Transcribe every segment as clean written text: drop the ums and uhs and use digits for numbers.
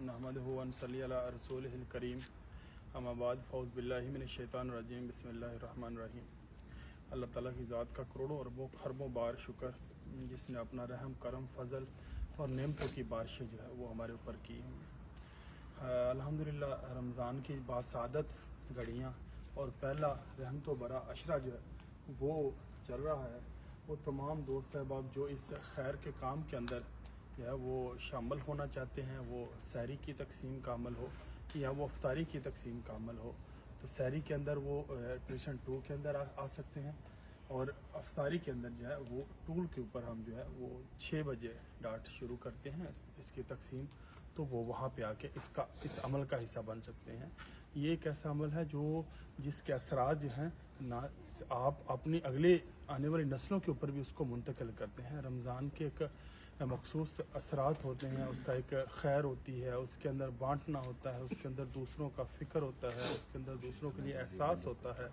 नहमदुहु व नसल्ली अला रसूलिहिल करीम अम्मा बाद फ़ौज़ बिल्लाहि मिनश शैतानिर रजीम बिस्मिल्लाहिर रहमानिर रहीम। अल्लाह ताला की ज़ात का करोड़ों अरबों खरबों बार शुक्र जिसने अपना रहम करम फ़ज़ल और नेमतों की बारिशें जो है वो हमारे ऊपर की हैं। अल्हम्दुलिल्लाह रमज़ान की बासादत घड़ियाँ और पहला रहमतों भरा अशरा जो है वो चल रहा है। वो तमाम दोस्त अहबाब जो इस खैर के काम के अंदर जो है वो शामिल होना चाहते हैं, वो सहरी की तकसीम का अमल हो या वो अफ्तारी की तकसीम का अमल हो, तो सहरी के अंदर वो ट्यूशन 2 के अंदर आ सकते हैं और अफ्तारी के अंदर जो है वो टूल के ऊपर हम जो है वो 6 बजे डाट शुरू करते हैं इसकी तकसीम, तो वो वहाँ पे आके इस अमल का हिस्सा बन सकते हैं। ये एक ऐसा अमल है जो जिसके असरात जो हैं ना आप अपनी अगले आने वाली नस्लों के ऊपर भी उसको मुंतकिल करते हैं। रमज़ान के एक मखसूस असरात होते हैं, उसका एक खैर होती है, उसके अंदर बांटना होता है, उसके अंदर दूसरों का फ़िक्र होता है, उसके अंदर दूसरों के लिए एहसास होता है,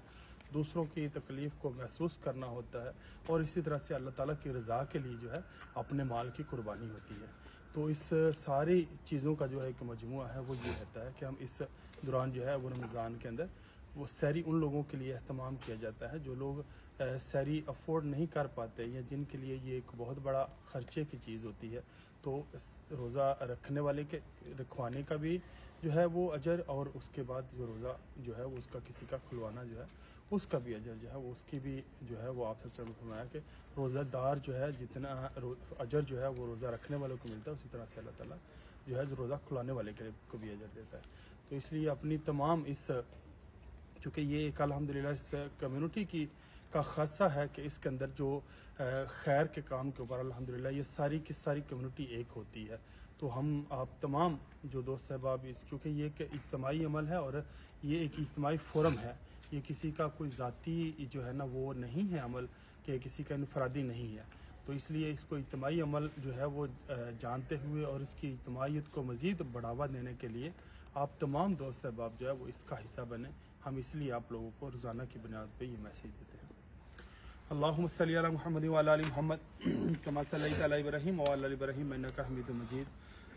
दूसरों की तकलीफ़ को महसूस करना होता है और इसी तरह से अल्लाह ताला की रज़ा के लिए जो है अपने माल की कुर्बानी होती है। तो इस सारी चीज़ों का जो है एक मजमुआ है वो ये रहता है कि हम इस दौरान जो है वो रमज़ान के अंदर वो सहरी उन लोगों के लिए अहतमाम किया जाता है जो लोग सहरी अफोर्ड नहीं कर पाते या जिनके लिए ये एक बहुत बड़ा ख़र्चे की चीज़ होती है। तो रोज़ा रखने वाले के रखवाने का भी जो है वो अजर और उसके बाद जो रोज़ा जो है वो उसका किसी का खुलवाना जो है उसका भी अजर जो है वो उसकी भी जो है वो आप सबसे फरमाया कि रोज़ादार जो है जितना अजर जो है वो रोज़ा रखने वालों को मिलता है उसी तरह से अल्लाह ताला जो है रोज़ा खुलाने वाले के को भी अजर देता है। तो इसलिए अपनी तमाम इस चूँकि ये एक अल्हम्दुलिल्लाह इस कम्युनिटी की का खासा है कि इसके अंदर जो खैर के काम के ऊपर अल्हम्दुलिल्लाह ये सारी की सारी कम्युनिटी एक होती है। तो हम आप तमाम जो दोस्त अहबाब इस चूँकि ये एक इज्तिमाई अमल है और ये एक इज्तिमाई फोरम है, ये किसी का कोई ज़ाती जो है ना वो नहीं है अमल कि किसी का इनफरादी नहीं है। तो इसलिए इसको इज्तिमाई अमल जो है वो जानते हुए और इसकी इज्तिमाइयत को मज़ीद बढ़ावा देने के लिए आप तमाम दोस्त अहबाब जो है वो इसका हिस्सा बने। हम इसलिए आप लोगों को रोज़ाना की बुनियाद पे ये मैसेज देते हैं। अल्लाहुम्मा सल्ली अला मुहम्मद व अला आलि मुहम्मद कमा सल्लैता अला इब्राहीम व अला आलि इब्राहीम इन्नका हमीदुम मजीद।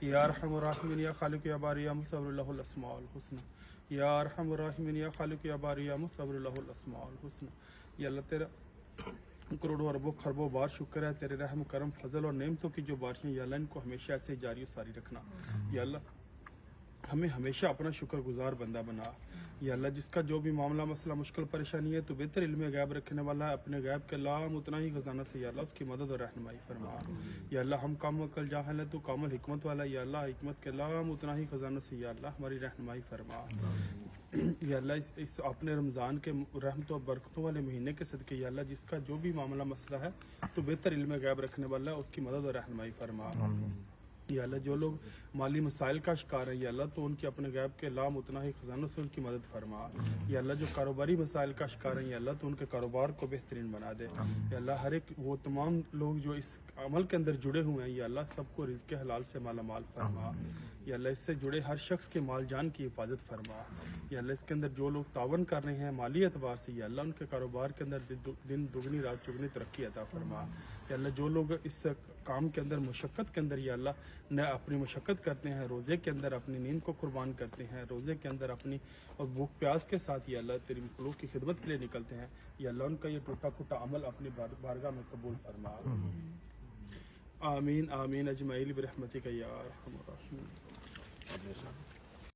या अरहमुर राहिमीन या खालिक या बारी या मुसव्विर लहुल अस्माउल हुस्ना। या अरहमुर राहिमीन या खालिक या बारी या मुसव्विर लहुल अस्माउल हुस्ना। या अल्लाह तेरा करोड़ों अरबों खरबों बार शुक्र है, तेरे रहम करम फजल और नेमतों की जो बारिशें या अल्लाह इनको हमेशा ऐसे जारी सारी रखना। या अल्लाह हमें हमेशा अपना शुक्रगुजार बंदा बना। या अल्लाह जिसका जो भी मामला मसला मुश्किल परेशानी है तो बेहतर इल्म गैब रखने वाला है, अपने गैब के लाम उतना ही खजाना से या अल्लाह उसकी मदद और रहनुमाई फरमा। या अल्लाह हम काम अकल जाहल है तो कामल हिकमत वाला, या अल्लाह हिकमत के लाम उतना ही खजाना से या अल्लाह हमारी रहनुमाई फरमा। या अल्लाह इस अपने रमज़ान के रहमतों और बरकतों वाले महीने के सदके या अल्लाह जिसका जो भी मामला मसला है तो बेहतर इल्म गैब रखने वाला है, उसकी मदद और रहनुमाई फरमा। या अल्लाह जो लोग माली मसाइल का शिकार है या अल्लाह तो उनके अपने गैब के लाम उतना ही खजानों से उनकी मदद फरमा। या अल्लाह जो कारोबारी मसाइल का शिकार है या अल्लाह तो उनके कारोबार को बेहतरीन बना दे। या अल्लाह हर एक वो तमाम लोग जो इस अमल के अंदर जुड़े हुए हैं या अल्लाह सबको रिज़्क़ हलाल से माला माल फरमा। या अल्लाह इससे जुड़े हर शख्स के माल जान की हिफाजत फरमा। या अल्लाह इसके अंदर जो लोग तावन कर रहे हैं माली एतबार से या अल्लाह उनके कारोबार के अंदर दिन दुगनी रात चुगनी तरक्की अता फरमा। या अल्लाह जो लोग इस काम के अंदर मुशक्क़त के अंदर या अल्लाह न अपनी मुशक्क़त करते हैं, रोज़े के अंदर अपनी नींद को कुर्बान करते हैं, रोज़े के अंदर अपनी और भूख प्यास के साथ या अल्लाह तेरी मखलूक की खिदमत के लिए निकलते हैं, या अल्लाह उनका ये टूटा फूटा अमल अपनी बारगाह में कबूल फरमा। आमीन आमीन अजमाइल बिरहमतिका या अरहमर राहिमीन।